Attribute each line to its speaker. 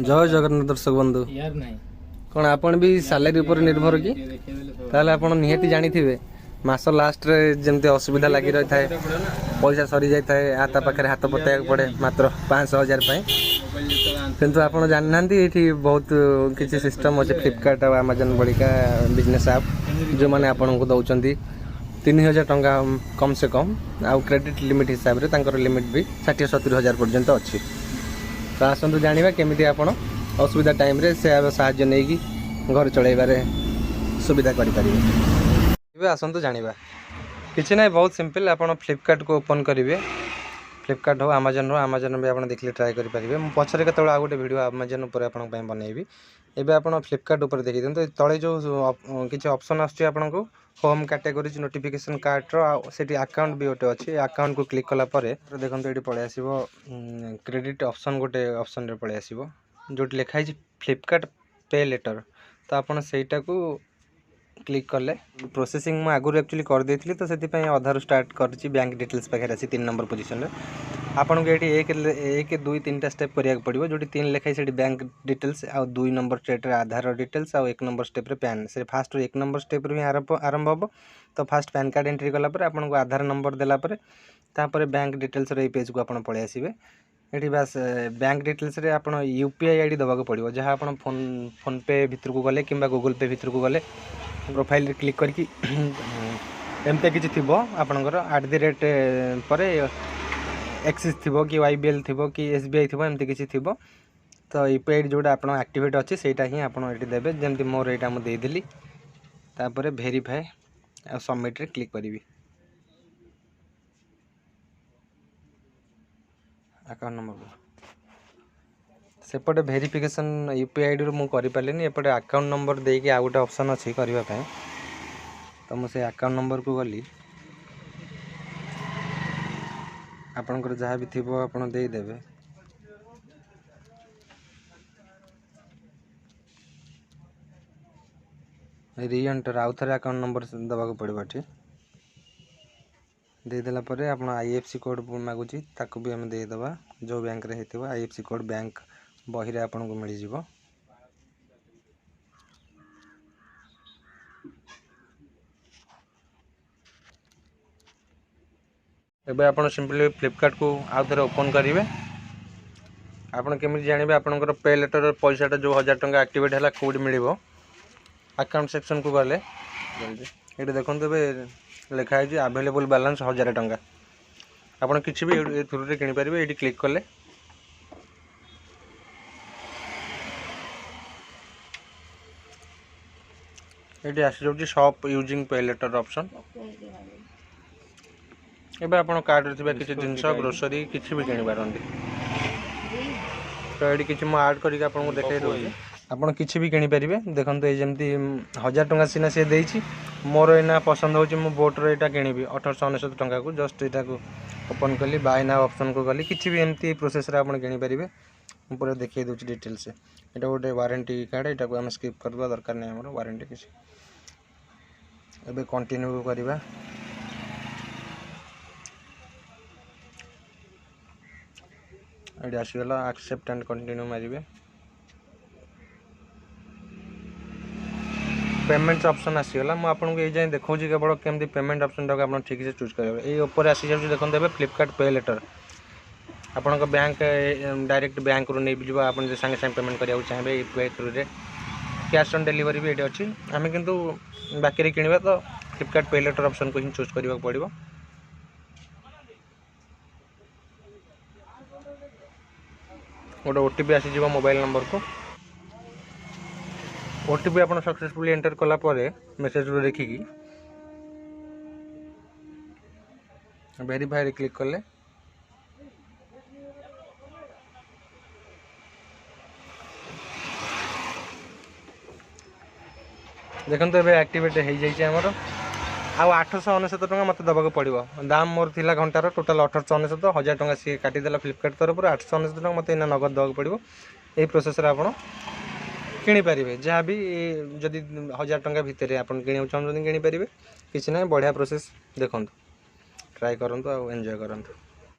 Speaker 1: जय जगन्नाथ दर्शक बंधु कौन आपण भी सैलरी ऊपर निर्भर कि ताले आपण निहाती जानी थे मास लास्ट रे जमते असुविधा लगी रही थाए पैसा सरी जाए थाए आता पाखे हाथ पताया पड़े मात्र 500,000 किंतु आपण जानना ये बहुत किसी सिस्टम अच्छे फ्लिपकार्ट और अमेजन बड़िका बिजनेस ऐप जो मैंने आपन को दौरान 3,000 टंका कम से कम आउ क्रेडिट लिमिट हिसाब से लिमिट भी 60-70,000 पर्यंत अच्छी। तो आसतु जाना केमी आप असुविधा टाइम रे से साहाय्य नहीं कि घर चलैबार सुविधा करें। आसतु जाना किसी ना बहुत सिंपल आप फ्लिपकार्ट को ओपन करेंगे फ्लिपकार्ट हो आमाजन भी आप देखिए ट्राए करेंगे मुझे पचर के आ गोटे वीडियो आमाजन पर आपन बनैबी एबे आप फ्लिपकार्ट उपर देखी दिखाते तले जो किसी ऑप्शन आपको होम कैटेगोरी नोटिफिकेशन कार्ड से अकाउंट भी गोटे अच्छी अकाउंट को क्लिक कला देखो ये पलि आस क्रेडिट ऑप्शन गोटे ऑप्शन रे पलि आस जो लिखाई फ्लिपकार्ट पे लेटर तो आपड़ सेटा को क्लिक कले प्रोसेसिंग मैं आगुरी एक्चुअली कर देती तो से अधार स्टार्ट कर बैंक डिटेल्स पाखे आसी 3 नंबर पोजिशन आपन को ये 1 2 3टा स्टेप करा पड़ो जो 3 लिखाई से बैंक डिटेल्स आ 2 नंबर स्टेप आधार डिटेल्स आ 1 नंबर स्टेप पैन से फास्ट 1 नंबर स्टेप ही आरंभ हम तो फास्ट पैन कार्ड एंट्री कलापर आपन को आधार नंबर देलापर तापर बैंक डिटेल्स पेज को आप पलि आसबे ये बास बैंक डिटेल्स रे आप यूपीआई आईडी दबाक पड़ो जहाँ आप फोन पे भितर को गले कि गूगल पे भितर को गले प्रोफाइल रे क्लिक करके एमती किसी थी आपणकर @ पर एक्सिस थी कि YBL थी कि SBI थी एमती किसी थी तो यूपीआई जोटा आप एक्टिवेट अच्छे सेटा ही आप देवे जमी मोर यहाँ मुझे देदेली तापर भेरीफाए आ सबमिट रे क्लिक करी अकाउंट नंबर सेपटे भेरिफिकेशन यूपीआई आईडी रू मुझे करें एपटे अकाउंट नंबर देकी आ गोटे ऑप्शन अच्छी करने तो मुझे अकाउंट नंबर को गली आपणकर जहाँ भी थी आप देदेवे रीएंटर आउ थे अकाउंट नंबर दबाक पड़ो ये देदेला पर आप IFC कोड मागुची ताकू भी आम देदेबा जो बैंक रे हेतिबा IFC कोड बैंक बही रे आपन को मिल जिवो एबे आपन सिंपली फ्लिपकार्ट को आउ थे ओपन करेंगे आपन केमी जानबे आपनकर पे लेटर पैसाटा जो 1000 टंका एक्टिवेट है कौट मिल अकाउंट सेक्शन को गले ये देखो लिखाई अवेलेबल बैलेंस 1000 टंका आप किसी भी थ्रू रे किनी पारे ये क्लिक कले ये आसी जाऊँ शॉप यूजिंग पे लेटर ऑप्शन एबे आपण कार्ड रे किसी जिनस ग्रोसरी किसी भी किनी पारंती तो ये किसी मैं ऐड करके आपको देखाई दूसरी आपड़ किसी भी किनी पारे देखो ये जमी 1000 टंका सीना सी देती मोर एना पसंद हो मो बोट्र यहाँ किणी 1899 टंका को जस्ट यहाँ को ओपन कली बाय नाउ ऑप्शन को गली किसी भी एमती प्रोसेस आप किनीपारे पूरा देखिए दूसरी डिटेल्स यहाँ गोटे वारंटी कार्ड यहाँ को आम स्किप करवा दरकार नहीं आम वारंटी किसी एबे कंटिन्यू करवा ये आसीगला एक्सेप्ट एंड कंटिन्यू मारे पेमेंट ऑप्शन आसीगला मुझे आपको ये जाए देखा केवल केमती पेमेंट ऑप्शन टाक आप ठीक से चूज करेंगे ये ऊपर आसी जाऊँ देखते फ्लिपकार्ट पे लेटर आपण बैंक डायरेक्ट बैंक रू नहीं आप सागे सागे पेमेंट करने चाहिए यूपीआई थ्रू रे कैश ऑन डिलीवरी भी ये अच्छी आम कितु बाकी किणवा तो फ्लिपकार्ट पे लेटर ऑप्शन को ही चूज करने पड़ो गोटे OTP आसीज मोबाइल नंबर को OTP आप सक्सेसफुली एंटर कला मेसेज देखिकी वेरीफाई क्लिक कले देखते एक्टिवेट हो जाए आउ 899 टका मत दबाक पड़ो दाम मोर थिला घंटार टोटाल 1899 1000 टका सी काटिदेला फ्लिपकार्ट तरफ 899 टका मत इना नगद दबाक पड़ो यही प्रोसेस आप किनीपारे जहाँ भी जदि 1000 टंका भितर आप किणा चाहते किनीपारे किसी ना बढ़िया प्रोसेस देखो ट्राए करूँ एंजॉय करूँ।